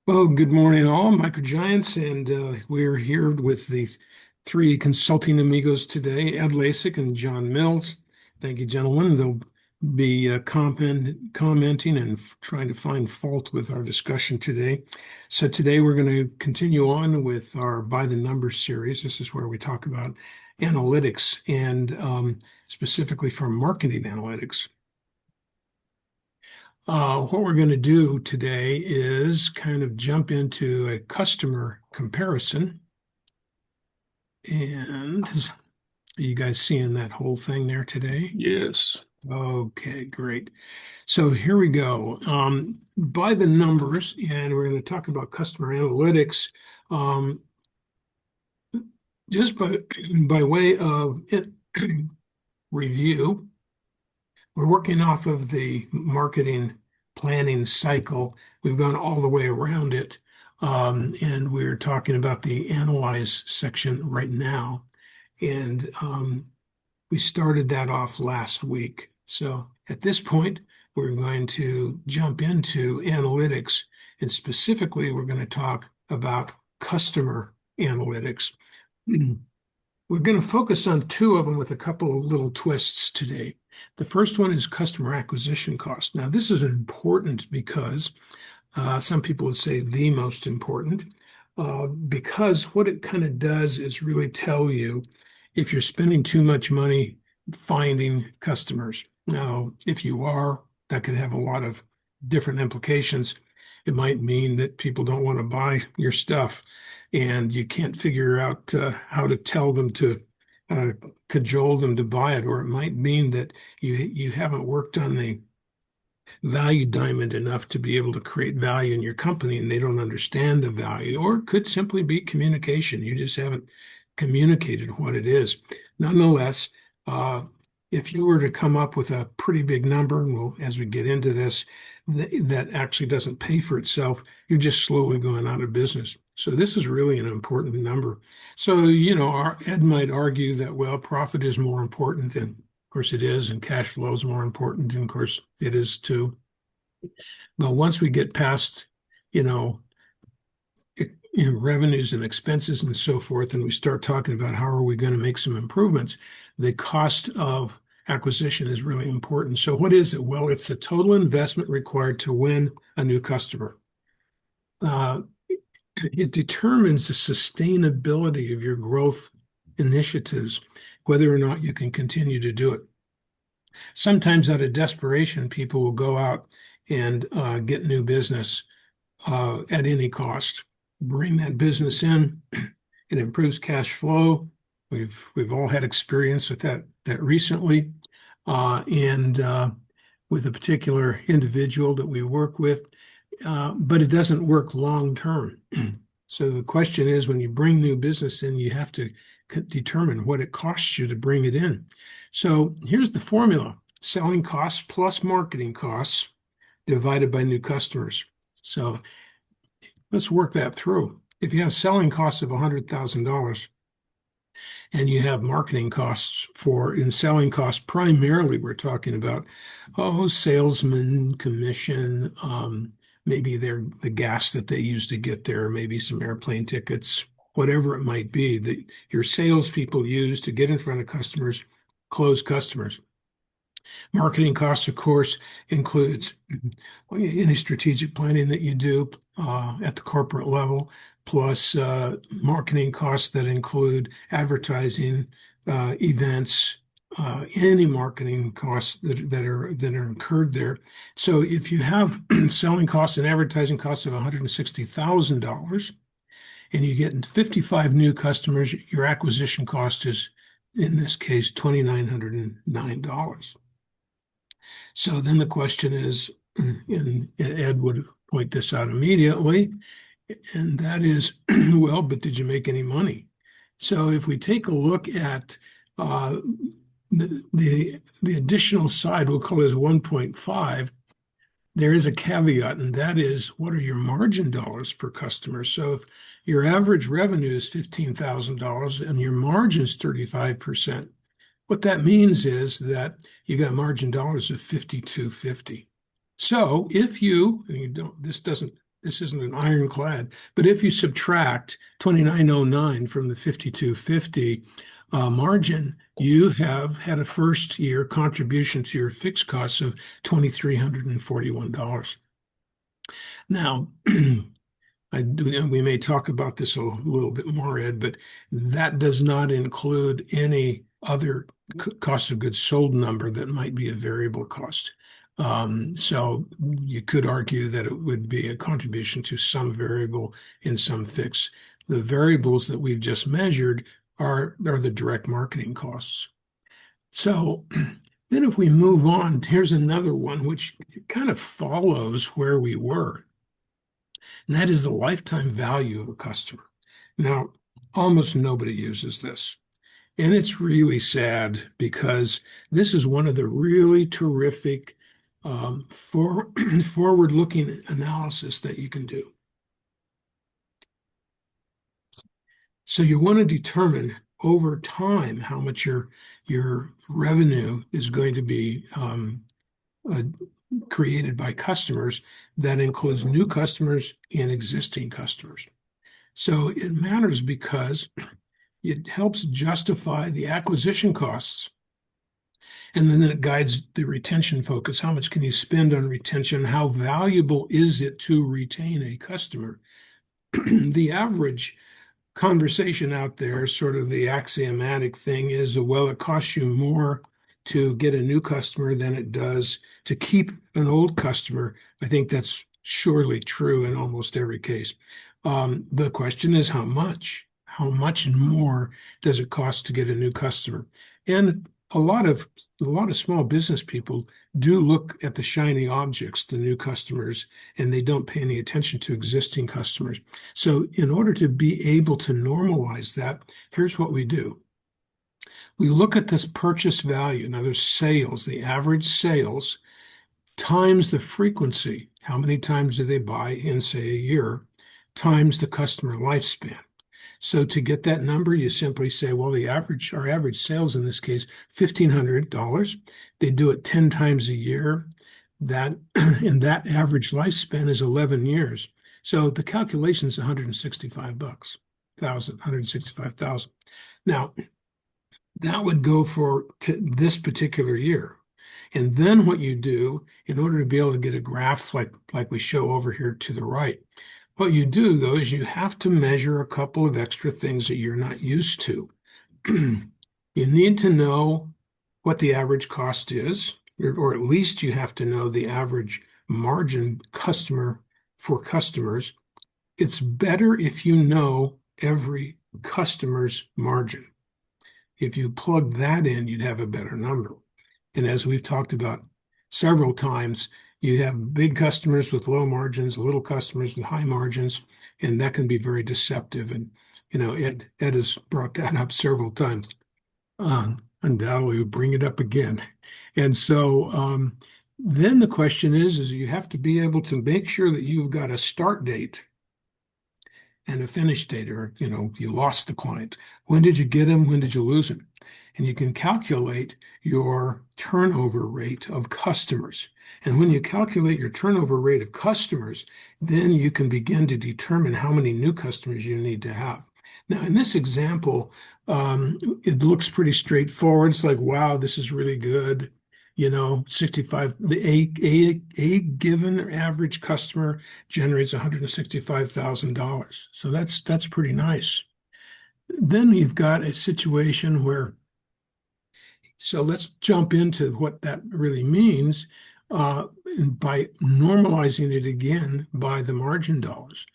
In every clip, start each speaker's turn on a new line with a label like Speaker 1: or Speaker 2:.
Speaker 1: Well, good morning, all microgiants, and we're here with the three consulting amigos today, Ed Lasik and John Mills. Thank you, gentlemen. They'll be commenting and trying to find fault with our discussion today. So today we're going to continue on with our By the Numbers series. This is where we talk about analytics and specifically for marketing analytics. What we're going to do today is kind of jump into a customer comparison. And are you guys seeing that whole thing there today?
Speaker 2: Yes.
Speaker 1: Okay, great. So here we go. By the numbers, and we're going to talk about customer analytics. Um, just by way of review, we're working off of the marketing planning cycle. We've gone all the way around it. And we're talking about the analyze section right now. And we started that off last week. So at this point, we're going to jump into analytics. And specifically, we're going to talk about customer analytics. We're going to focus on two of them with a couple of little twists today. The first one is customer acquisition cost. Now, this is important because some people would say the most important, because what it kind of does is really tell you if you're spending too much money finding customers. Now, if you are, that could have a lot of different implications. It might mean that people don't want to buy your stuff and you can't figure out how to tell them to uh, cajole them to buy it, or it might mean that you haven't worked on the value diamond enough to be able to create value in your company and they don't understand the value, or it could simply be communication. You just haven't communicated what it is. Nonetheless, uh, if you were to come up with a pretty big number, and we'll, as we get into this, that actually doesn't pay for itself, you're just slowly going out of business. So this is really an important number. So, Ed might argue that, well, profit is more important, and of course it is, and cash flow is more important, and of course it is too. But once we get past, you know, revenues and expenses and so forth, and we start talking about how are we going to make some improvements, the cost of acquisition is really important. So what is it? Well, it's the total investment required to win a new customer. Uh, it determines the sustainability of your growth initiatives, whether or not you can continue to do it. Sometimes out of desperation, people will go out and get new business at any cost. Bring that business in. It improves cash flow. We've all had experience with that recently, and with a particular individual that we work with, but it doesn't work long term. So the question is, when you bring new business in, you have to determine what it costs you to bring it in. So here's the formula: selling costs plus marketing costs divided by new customers. So let's work that through. If you have selling costs of $100,000 and you have marketing costs in selling costs, primarily we're talking about, salesman commission, maybe the gas that they use to get there, maybe some airplane tickets, whatever it might be that your salespeople use to get in front of customers, close customers. Marketing costs, of course, includes any strategic planning that you do at the corporate level, plus marketing costs that include advertising, events, any marketing costs that are incurred there. So if you have selling costs and advertising costs of $160,000 and you get 55 new customers, your acquisition cost is, in this case, $2,909. So then the question is, and Ed would point this out immediately, and that is, well, but did you make any money? So if we take a look at uh, the additional side, we'll call this 1.5, there is a caveat, and that is, what are your margin dollars per customer? So if your average revenue is $15,000 and your margin is 35%, what that means is that you got margin dollars of 5250. So if you, and you don't, this doesn't this isn't an ironclad, but if you subtract 2909 from the 5250 margin, you have had a first year contribution to your fixed costs of $2,341. Now, we may talk about this a little bit more, Ed, but that does not include any other cost of goods sold number that might be a variable cost. So you could argue that it would be a contribution to some variable and some fixed. The variables that we've just measured are the direct marketing costs. So then if we move on, here's another one which kind of follows where we were, and that is the lifetime value of a customer. Now, almost nobody uses this. And it's really sad because this is one of the really terrific forward-looking analysis that you can do. So you want to determine over time how much your revenue is going to be created by customers. That includes new customers and existing customers. So it matters because it helps justify the acquisition costs. And then it guides the retention focus. How much can you spend on retention? How valuable is it to retain a customer? The average conversation out there, sort of the axiomatic thing is, well, it costs you more to get a new customer than it does to keep an old customer. I think that's surely true in almost every case. The question is how much? How much more does it cost to get a new customer? And a lot of small business people do look at the shiny objects, the new customers, and they don't pay any attention to existing customers. So in order to be able to normalize that, here's what we do. We look at this purchase value, in other sales, the average sales, times the frequency. How many times do they buy in, say, a year, times the customer lifespan. So to get that number, you simply say, well, our average sales in this case, $1,500. They do it 10 times a year. And that average lifespan is 11 years. So the calculation is $165,000. Now, that would go for this particular year. And then what you do, in order to be able to get a graph like we show over here to the right, what you do, though, is you have to measure a couple of extra things that you're not used to. You need to know what the average cost is, or at least you have to know the average margin for customers. It's better if you know every customer's margin. If you plug that in, you'd have a better number. And as we've talked about several times, you have big customers with low margins, little customers with high margins, and that can be very deceptive. And, Ed has brought that up several times. Undoubtedly, we'll bring it up again. And so then the question is you have to be able to make sure that you've got a start date and a finish date, or, you lost the client. When did you get him? When did you lose him? And you can calculate your turnover rate of customers. And when you calculate your turnover rate of customers, then you can begin to determine how many new customers you need to have. Now, in this example, it looks pretty straightforward. It's like, wow, this is really good. 65, a given average customer generates $165,000. So that's pretty nice. Then you've got a situation where, so let's jump into what that really means by normalizing it again by the margin dollars.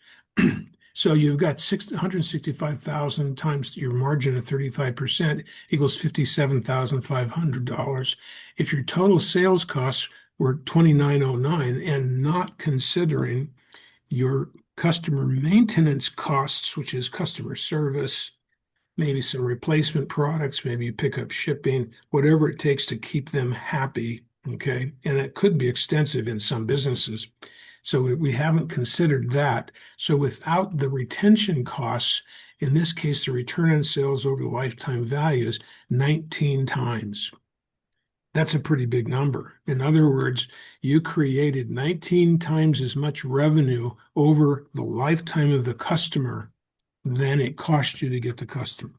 Speaker 1: So you've got $165,000 times your margin of 35% equals $57,500. If your total sales costs were $2,909 and not considering your customer maintenance costs, which is customer service, maybe some replacement products, maybe you pick up shipping, whatever it takes to keep them happy, okay? And it could be extensive in some businesses. So we haven't considered that. So without the retention costs, in this case, the return on sales over the lifetime value is 19 times. That's a pretty big number. In other words, you created 19 times as much revenue over the lifetime of the customer than it cost you to get the customer.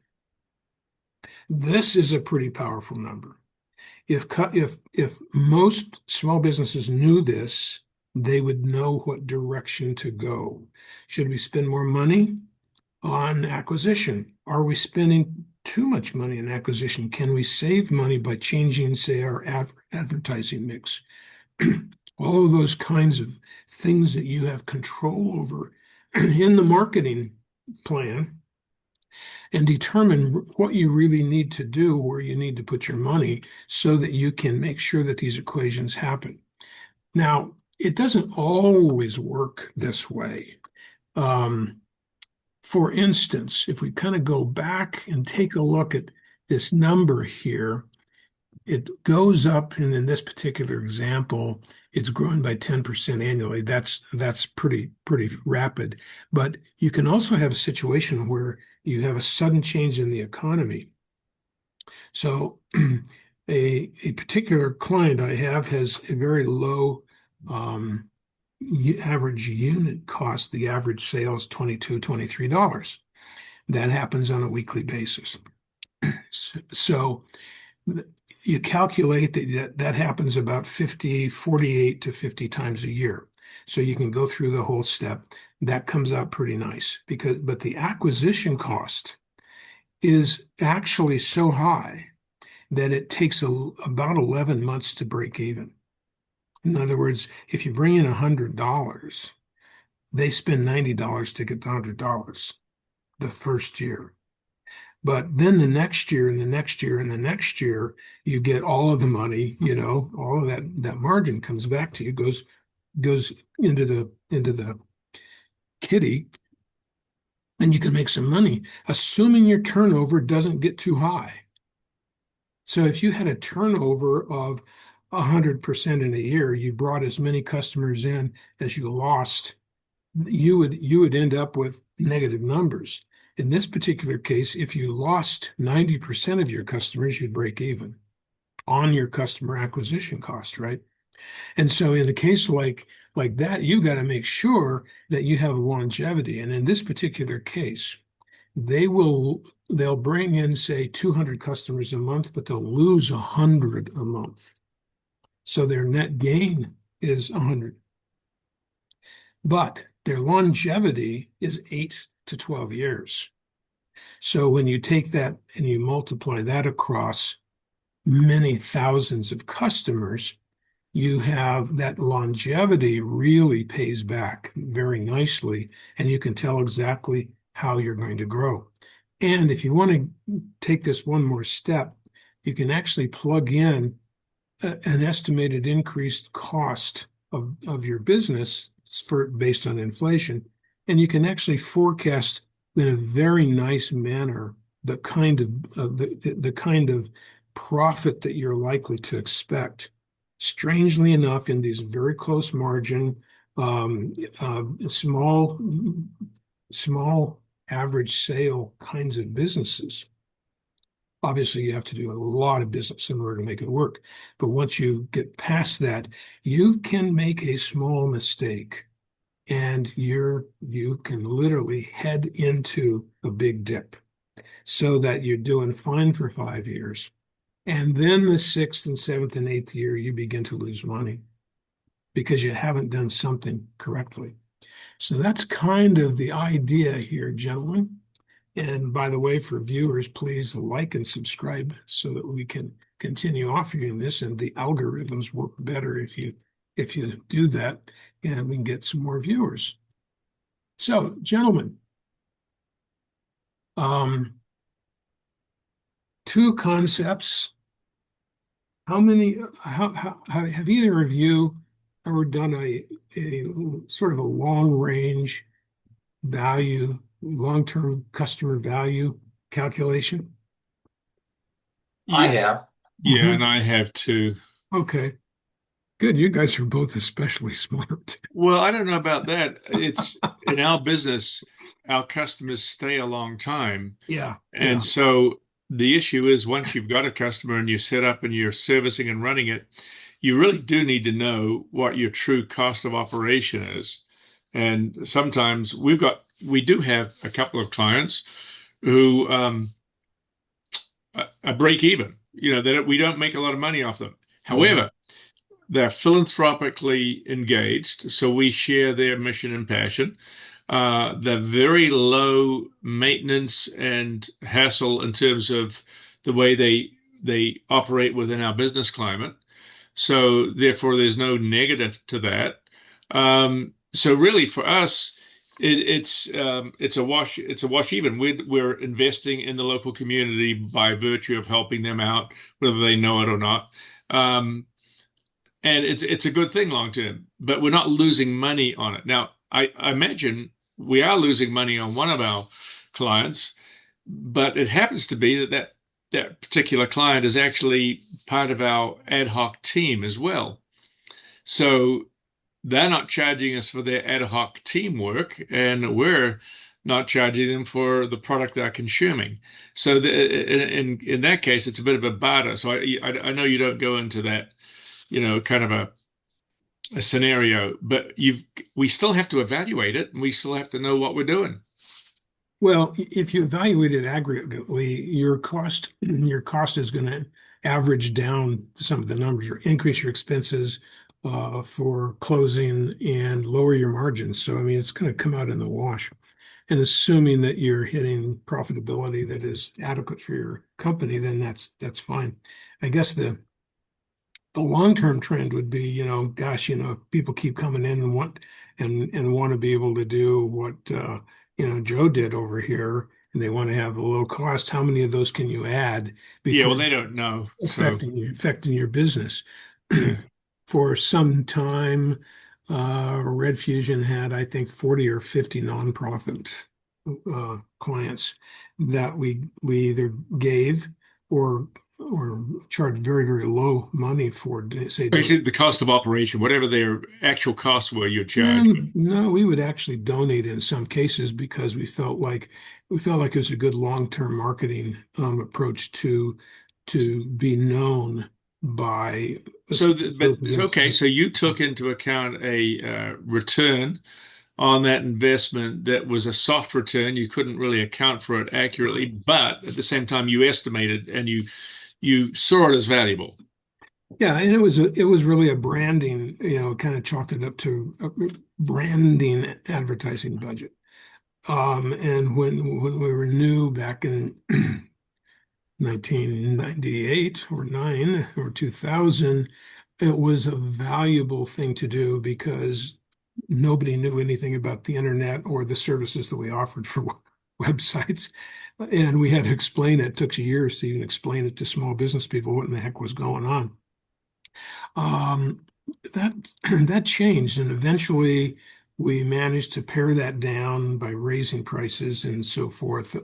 Speaker 1: This is a pretty powerful number. If most small businesses knew this, they would know what direction to go. Should we spend more money on acquisition? Are we spending too much money on acquisition? Can we save money by changing, say, our advertising mix? All of those kinds of things that you have control over in the marketing plan and determine what you really need to do, where you need to put your money so that you can make sure that these equations happen. Now, it doesn't always work this way. Um, for instance, if we kind of go back and take a look at this number here, it goes up, and in this particular example, it's growing by 10% annually. That's pretty rapid. But you can also have a situation where you have a sudden change in the economy. So a particular client I have has a very low um, average unit cost. The average sales $22, $23. That happens on a weekly basis. So you calculate that happens about 48 to 50 times a year. So you can go through the whole step. That comes out pretty nice but the acquisition cost is actually so high that it takes about 11 months to break even. In other words, if you bring in $100, they spend $90 to get the $100 the first year. But then the next year and the next year and the next year, you get all of the money, all of that margin comes back to you, goes into the kitty, and you can make some money, assuming your turnover doesn't get too high. So if you had a turnover of 100% in a year, you brought as many customers in as you lost, you would end up with negative numbers. In this particular case, if you lost 90% of your customers, you'd break even on your customer acquisition cost, right? And so in a case like that, you've got to make sure that you have longevity. And in this particular case, they'll bring in, say, 200 customers a month, but they'll lose 100 a month. So their net gain is 100. But their longevity is 8 to 12 years. So when you take that and you multiply that across many thousands of customers, you have that longevity really pays back very nicely, and you can tell exactly how you're going to grow. And if you want to take this one more step, you can actually plug in an estimated increased cost of your business based on inflation, and you can actually forecast in a very nice manner the kind of profit that you're likely to expect. Strangely enough, in these very close margin, small average sale kinds of businesses, obviously you have to do a lot of business in order to make it work. But once you get past that, you can make a small mistake and you can literally head into a big dip so that you're doing fine for 5 years. And then the sixth and seventh and eighth year, you begin to lose money because you haven't done something correctly. So that's kind of the idea here, gentlemen. And by the way, for viewers, please like and subscribe so that we can continue offering this, and the algorithms work better if you do that, and we can get some more viewers. So, gentlemen, two concepts. How have either of you ever done a sort of a long range value, long-term customer value calculation?
Speaker 2: I
Speaker 3: Yeah,
Speaker 2: have.
Speaker 3: yeah,
Speaker 1: Mhm.
Speaker 3: and I have too.
Speaker 1: Okay, good. You guys are both especially smart.
Speaker 3: Well, I don't know about that. It's in our business, our customers stay a long time.
Speaker 1: Yeah,
Speaker 3: And
Speaker 1: yeah.
Speaker 3: so the issue is once you've got a customer and you set up and you're servicing and running it, you really do need to know what your true cost of operation is. And sometimes we do have a couple of clients who are break even. That we don't make a lot of money off them.
Speaker 1: Mhm.
Speaker 3: However, they're philanthropically engaged, so we share their mission and passion. They're very low maintenance and hassle in terms of the way they operate within our business climate. So therefore, there's no negative to that. So really, for us, it's a wash. It's a wash even. We're investing in the local community by virtue of helping them out, whether they know it or not. Um, and it's a good thing long term, but we're not losing money on it. Now, I imagine we are losing money on one of our clients, but it happens to be that particular client is actually part of our ad hoc team as well. So they're not charging us for their ad hoc teamwork, and we're not charging them for the product they're consuming. So in that case, it's a bit of a barter. So I know you don't go into that, kind of a scenario, but we still have to evaluate it, and we still have to know what we're doing.
Speaker 1: Well, if you evaluate it aggregately, your cost is going to average down some of the numbers or increase your expenses for closing and lower your margins. So, I mean, it's going to come out in the wash. And assuming that you're hitting profitability that is adequate for your company, then that's fine. I guess the long-term trend would be, gosh, if people keep coming in and want to be able to do what Joe did over here, and they want to have the low cost, how many of those can you add
Speaker 3: Yeah, well,
Speaker 1: before
Speaker 3: they don't know. So,
Speaker 1: affecting your business?
Speaker 3: yeah.
Speaker 1: For some time, Red Fusion had, I think, 40 or 50 nonprofit clients that we either gave or charged very, very low money for, say, doing.
Speaker 3: Basically, the cost of operation, whatever their actual costs were, you'd charge.
Speaker 1: And no, we would actually donate in some cases because we felt like it was a good long-term marketing approach to be known by a
Speaker 3: So,
Speaker 1: certain
Speaker 3: but
Speaker 1: group of
Speaker 3: it's okay.
Speaker 1: individuals.
Speaker 3: So you took into account a return on that investment that was a soft return. You couldn't really account for it accurately, but at the same time, you estimated and you saw it as valuable.
Speaker 1: Yeah, and it was really a branding, kind of chalked it up to a branding advertising budget. And when we were new back in 1998 or 9 or 2000, it was a valuable thing to do because nobody knew anything about the internet or the services that we offered for websites. And we had to explain it. It took years to even explain it to small business people what in the heck was going on. Um, that that changed, and eventually we managed to pare that down by raising prices and so forth.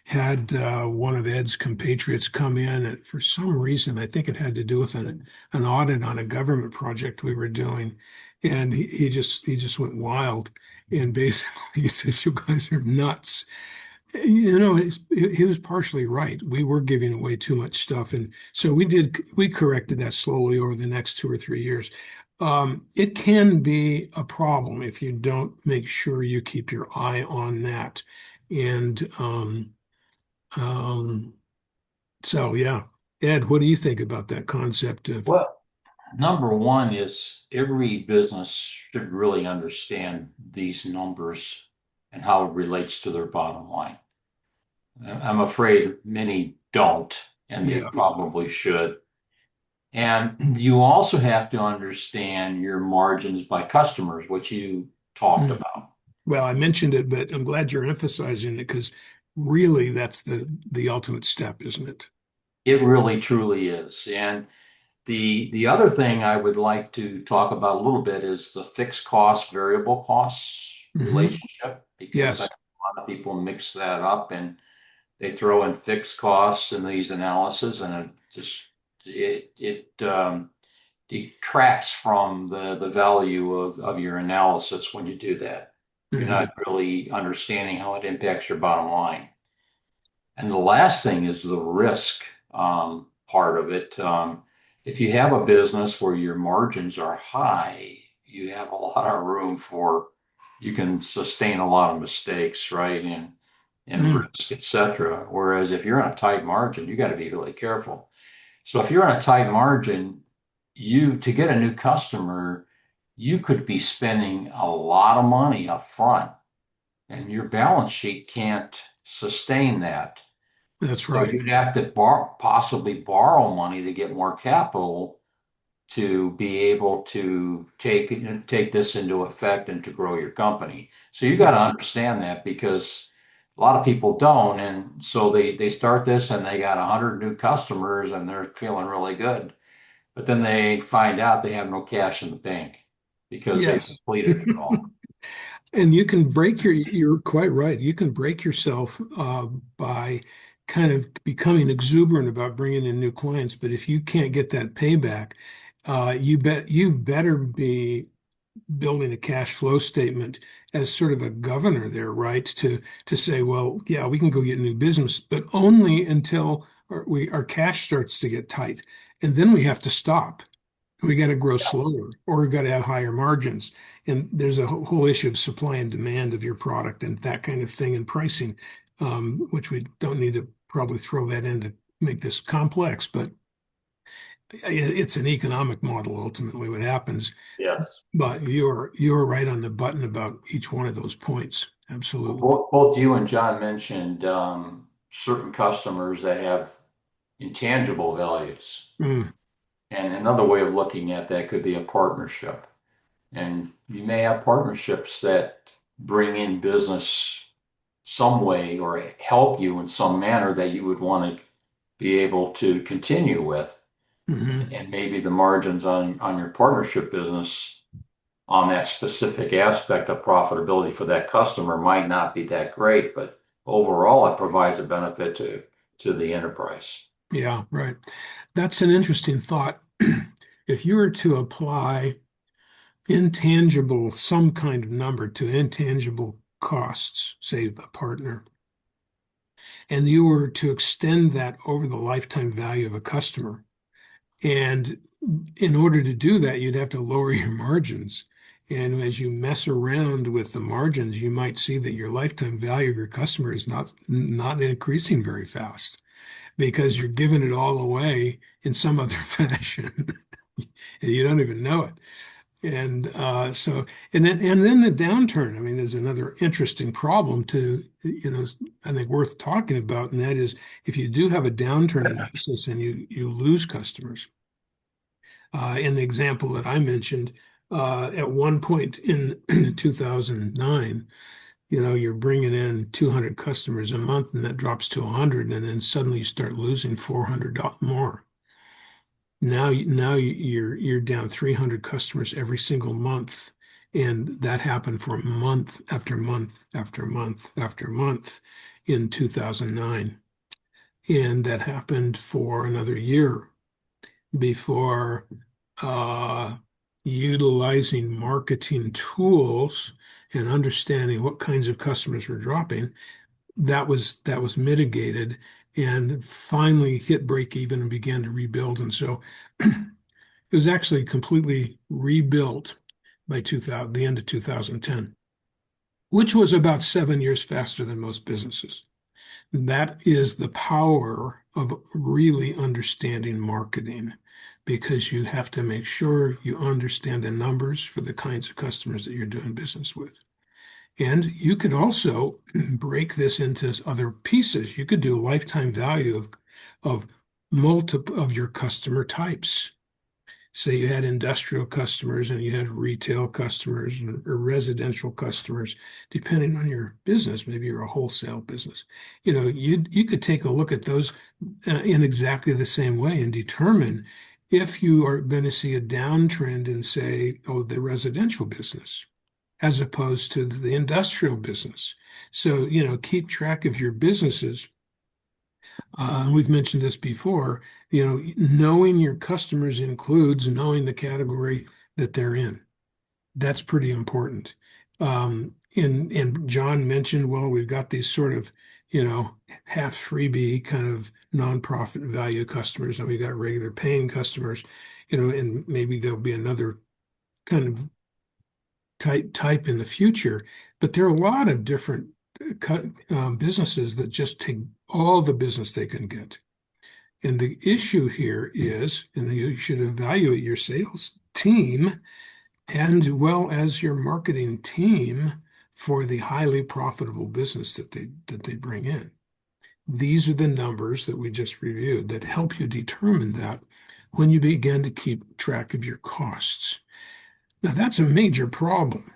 Speaker 1: Had one of Ed's compatriots come in, and for some reason, I think it had to do with an audit on a government project we were doing, and he just went wild, and basically he says, "You guys are nuts." He was partially right. We were giving away too much stuff. And so we corrected that slowly over the next 2 or 3 years. It can be a problem if you don't make sure you keep your eye on that. And um, so, yeah. Ed, what do you think about that concept of,
Speaker 2: Well, number one is every business should really understand these numbers and how it relates to their bottom line. I'm afraid many don't, and they
Speaker 1: yeah.
Speaker 2: probably should. And you also have to understand your margins by customers, which you talked
Speaker 1: Mm.
Speaker 2: about.
Speaker 1: Well, I mentioned it, but I'm glad you're emphasizing it because really that's the ultimate step, isn't it?
Speaker 2: It really truly is. And the other thing I would like to talk about a little bit is the fixed cost, variable costs
Speaker 1: Hmm.
Speaker 2: relationship, because I,
Speaker 1: Yes.
Speaker 2: a lot of people mix that up and they throw in fixed costs in these analysis, and it detracts from the value of your analysis when you do that. You're
Speaker 1: Mhm.
Speaker 2: not really understanding how it impacts your bottom line. And the last thing is the risk part of it. If you have a business where your margins are high, you have a lot of room for, you can sustain a lot of mistakes, right? And
Speaker 1: Mm,
Speaker 2: risk, et cetera. Whereas if you're on a tight margin, you got to be really careful. So if you're on a tight margin, to get a new customer, you could be spending a lot of money up front, and your balance sheet can't sustain that.
Speaker 1: that's
Speaker 2: So
Speaker 1: right.
Speaker 2: you'd have to possibly borrow money to get more capital to be able to take this into effect and to grow your company. So you got
Speaker 1: Yeah.
Speaker 2: to understand that, because a lot of people don't, and so they start this and they got 100 new customers and they're feeling really good, but then they find out they have no cash in the bank because they've
Speaker 1: Yes.
Speaker 2: depleted it all.
Speaker 1: And you can you're quite right. You can break yourself by kind of becoming exuberant about bringing in new clients. But if you can't get that payback, you better be building a cash flow statement as sort of a governor there, right? To say, well, yeah, we can go get new business, but only until our cash starts to get tight, and then we have to stop. We got to grow slower, or we've got to have higher margins. And there's a whole issue of supply and demand of your product and that kind of thing, and pricing, which we don't need to probably throw that in to make this complex, but it's an economic model ultimately what happens.
Speaker 2: Yes.
Speaker 1: But you're right on the button about each one of those points.
Speaker 2: Well,
Speaker 1: Absolutely.
Speaker 2: both you and John mentioned certain customers that have intangible values.
Speaker 1: Mm,
Speaker 2: And another way of looking at that could be a partnership. And you may have partnerships that bring in business some way or help you in some manner that you would want to be able to continue with.
Speaker 1: hmm.
Speaker 2: And maybe the margins on your partnership business on that specific aspect of profitability for that customer might not be that great, but overall it provides a benefit to the enterprise.
Speaker 1: Yeah, right. That's an interesting thought. If you were to apply intangible, some kind of number to intangible costs, say a partner, and you were to extend that over the lifetime value of a customer. And in order to do that, you'd have to lower your margins. And as you mess around with the margins, you might see that your lifetime value of your customer is not increasing very fast because you're giving it all away in some other fashion, and you don't even know it. And and then the downturn. I mean, there's another interesting problem I think worth talking about, and that is if you do have a downturn in business and you lose customers. In the example that I mentioned, at one point in 2009, you're bringing in 200 customers a month, and that drops to 100, and then suddenly you start losing 400 more. Now you're down 300 customers every single month, and that happened for month after month after month after month in 2009, and that happened for another year before uh, utilizing marketing tools and understanding what kinds of customers were dropping. That was mitigated and finally hit break even and began to rebuild. And so it was actually completely rebuilt by 2000, the end of 2010, which was about 7 years faster than most businesses. That is the power of really understanding marketing, because you have to make sure you understand the numbers for the kinds of customers that you're doing business with. And you could also break this into other pieces. You could do lifetime value of multiple of your customer types. Say you had industrial customers and you had retail customers or residential customers, depending on your business. Maybe you're a wholesale business. You could take a look at those in exactly the same way and determine if you are going to see a downtrend in, say, the residential business as opposed to the industrial business. So, keep track of your businesses. We've mentioned this before, knowing your customers includes knowing the category that they're in. That's pretty important. And John mentioned, well, we've got these sort of, half freebie kind of nonprofit value customers, and we got regular paying customers, and maybe there'll be another kind of type in the future. But there are a lot of different businesses that just take all the business they can get. And the issue here is, and you should evaluate your sales team and well as your marketing team for the highly profitable business that they bring in. These are the numbers that we just reviewed that help you determine that when you begin to keep track of your costs. Now, that's a major problem.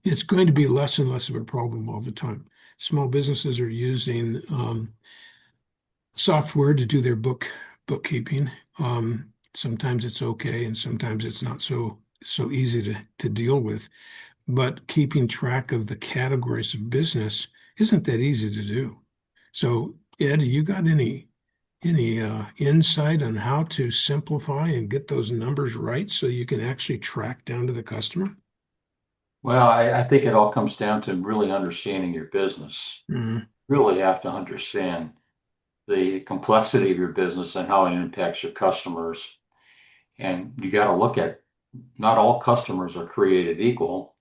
Speaker 1: It's going to be less and less of a problem all the time. Small businesses are using software to do their bookkeeping. Sometimes it's okay, and sometimes it's not so easy to deal with. But keeping track of the categories of business isn't that easy to do. So, Ed, you got any insight on how to simplify and get those numbers right so you can actually track down to the customer?
Speaker 2: Well, I think it all comes down to really understanding your business.
Speaker 1: Mm-hmm.
Speaker 2: Really have to understand the complexity of your business and how it impacts your customers. And you got to look at not all customers are created equal.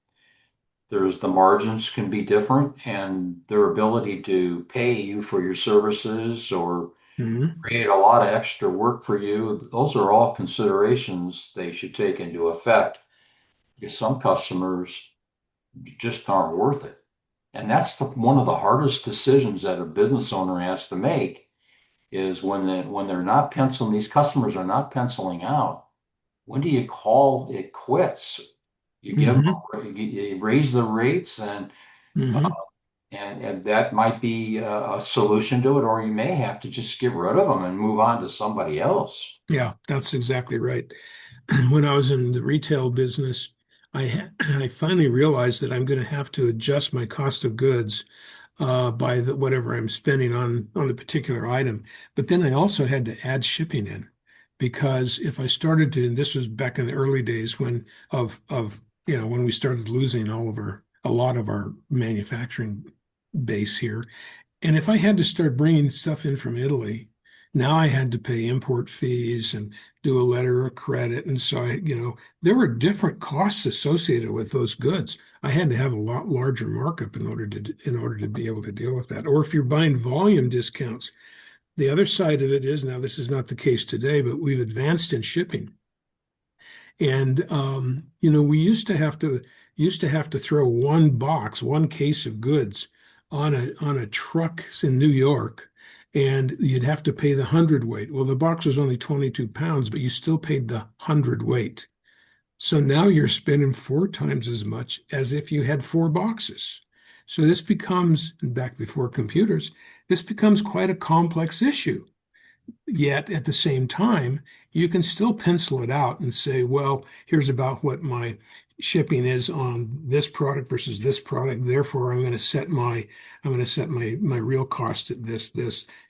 Speaker 2: There's the margins can be different and their ability to pay you for your services or
Speaker 1: Mm-hmm.
Speaker 2: create a lot of extra work for you. Those are all considerations they should take into effect because some customers just aren't worth it. And that's one of the hardest decisions that a business owner has to make is when they're not penciling, these customers are not penciling out. When do you call it quits? You give
Speaker 1: Mm-hmm.
Speaker 2: you raise the rates uh,
Speaker 1: Mm-hmm.
Speaker 2: and that might be a solution to it, or you may have to just get rid of them and move on to somebody else.
Speaker 1: Yeah, that's exactly right. When I was in the retail business, I finally realized that I'm going to have to adjust my cost of goods by whatever I'm spending on the particular item. But then I also had to add shipping in because if I started to, and this was back in the early days when we started losing a lot of our manufacturing base here, and if I had to start bringing stuff in from Italy, now I had to pay import fees and do a letter of credit. And so there were different costs associated with those goods. I had to have a lot larger markup in order to be able to deal with that. Or if you're buying volume discounts, the other side of it is now this is not the case today, but we've advanced in shipping. And we used to have to throw one case of goods on a truck in New York, and you'd have to pay the hundredweight. Well, the box was only 22 pounds, but you still paid the hundredweight. So now you're spending 4 times as much as if you had 4 boxes. So this becomes, back before computers, this becomes quite a complex issue. Yet at the same time, you can still pencil it out and say, well, here's about what my shipping is on this product versus this product. Therefore, I'm going to set my real cost at this.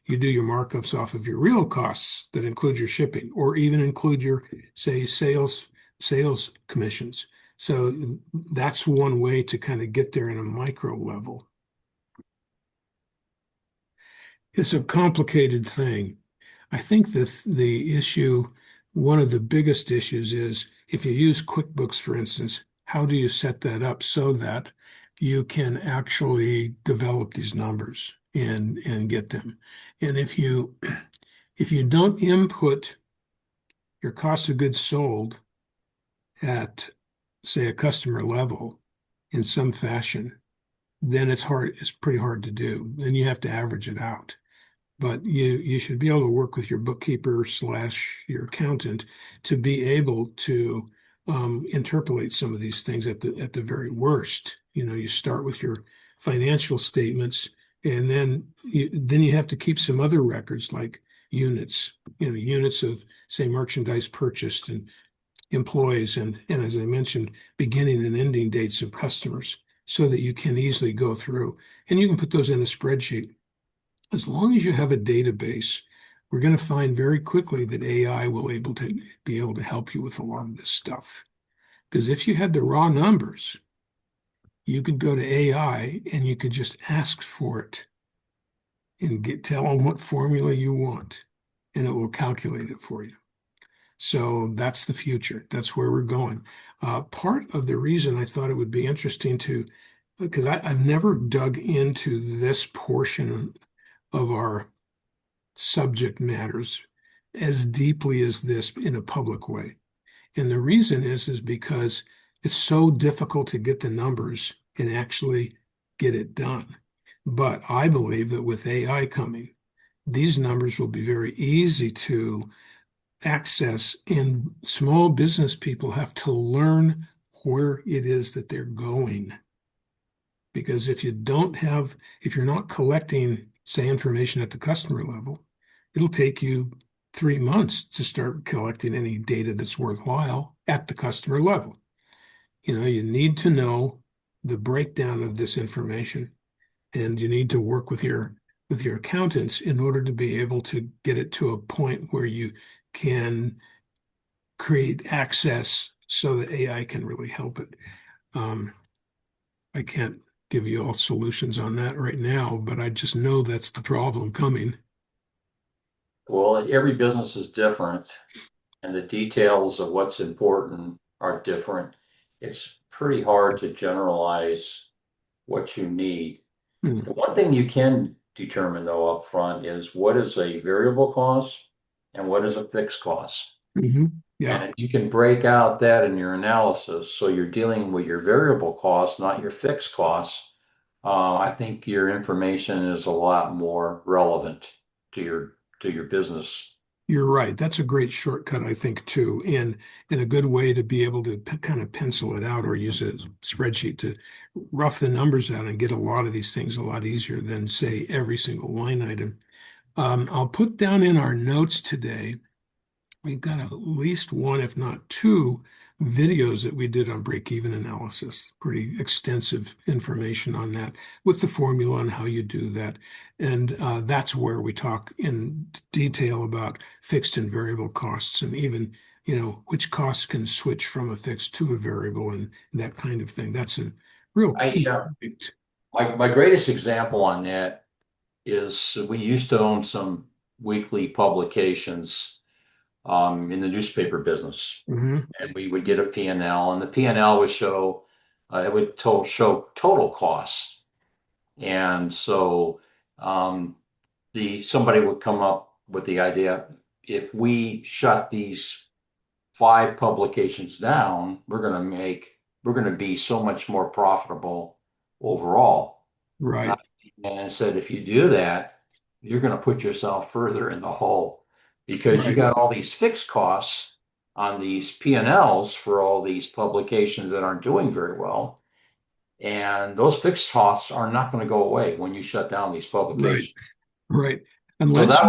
Speaker 1: You do your markups off of your real costs that include your shipping, or even include your, say, sales commissions. So that's one way to kind of get there in a micro level. It's a complicated thing. I think the issue, one of the biggest issues is if you use QuickBooks, for instance, how do you set that up so that you can actually develop these numbers and get them? And if you don't input your cost of goods sold at, say, a customer level in some fashion, then it's pretty hard to do. Then you have to average it out. But you should be able to work with your bookkeeper / your accountant to be able to interpolate some of these things at the very worst. You start with your financial statements, and then you have to keep some other records like units, units of, say, merchandise purchased and employees, and as I mentioned, beginning and ending dates of customers, so that you can easily go through and you can put those in a spreadsheet. As long as you have a database, we're going to find very quickly that AI will be able to help you with a lot of this stuff. Because if you had the raw numbers, you could go to AI and you could just ask for it and tell them what formula you want, and it will calculate it for you. So that's the future. That's where we're going. Part of the reason I thought it would be interesting because I've never dug into this portion of our subject matters as deeply as this in a public way. And the reason is because it's so difficult to get the numbers and actually get it done. But I believe that with AI coming, these numbers will be very easy to access, and small business people have to learn where it is that they're going. Because if you're not collecting, say, information at the customer level, it'll take you 3 months to start collecting any data that's worthwhile at the customer level. You need to know the breakdown of this information, and you need to work with your accountants in order to be able to get it to a point where you can create access so that AI can really help it. I can't give you all solutions on that right now, but I just know that's the problem coming.
Speaker 2: Well, every business is different, and the details of what's important are different. It's pretty hard to generalize what you need.
Speaker 1: Hmm.
Speaker 2: The one thing you can determine, though, up front is what is a variable cost and what is a fixed cost.
Speaker 1: Mm-hmm. Yeah,
Speaker 2: And if you can break out that in your analysis, so you're dealing with your variable costs, not your fixed costs, I think your information is a lot more relevant to your business.
Speaker 1: you're right. That's a great shortcut, I think, too, and a good way to be able to kind of pencil it out or use a spreadsheet to rough the numbers out and get a lot of these things a lot easier than, say, every single line item. I'll put down in our notes today, we've got at least one, if not two, videos that we did on break-even analysis. Pretty extensive information on that with the formula and how you do that. And that's where we talk in detail about fixed and variable costs, and even, which costs can switch from a fixed to a variable and that kind of thing. That's a real
Speaker 2: I
Speaker 1: key point.
Speaker 2: my greatest example on that is we used to own some weekly publications in the newspaper business,
Speaker 1: Mhm.
Speaker 2: and we would get a P&L, and the P&L would show it would show total costs. And so the somebody would come up with the idea, if we shut these 5 publications down, we're going to be so much more profitable overall. And
Speaker 1: Right,
Speaker 2: I said, if you do that, you're going to put yourself further in the hole because you
Speaker 1: right,
Speaker 2: got all these fixed costs on these P&Ls for all these publications that aren't doing very well. And those fixed costs are not going to go away when you shut down these
Speaker 1: right,
Speaker 2: publications.
Speaker 1: right.
Speaker 2: So
Speaker 1: Unless
Speaker 2: that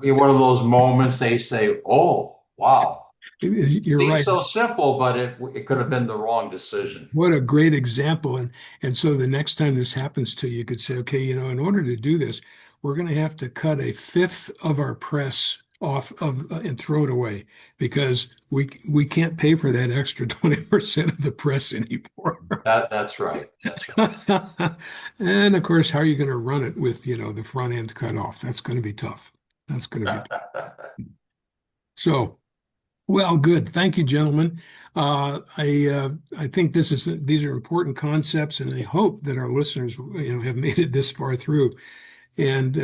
Speaker 1: you
Speaker 2: was one of those moments they say, oh, wow,
Speaker 1: you're
Speaker 2: seems
Speaker 1: right.
Speaker 2: so simple, but it could have been the wrong decision.
Speaker 1: What a great example. And so the next time this happens to you, you could say, okay, in order to do this, we're going to have to cut a fifth of our press off of and throw it away because we can't pay for that extra 20% of the press anymore.
Speaker 2: That's right. That's right.
Speaker 1: And of course, how are you going to run it with, the front end cut off? That's going to be tough. That's going to be so. Well, good. Thank you, gentlemen. I think these are important concepts, and I hope that our listeners, have made it this far through and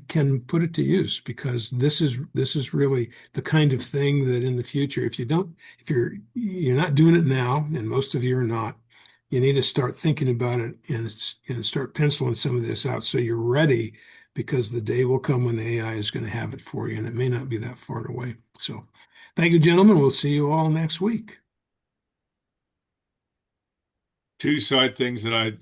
Speaker 1: can put it to use, because this is really the kind of thing that in the future, if you're not doing it now, and most of you are not, you need to start thinking about it and start penciling some of this out so you're ready, because the day will come when AI is going to have it for you, and it may not be that far away. So, thank you, gentlemen. We'll see you all next week.
Speaker 3: Two side things that I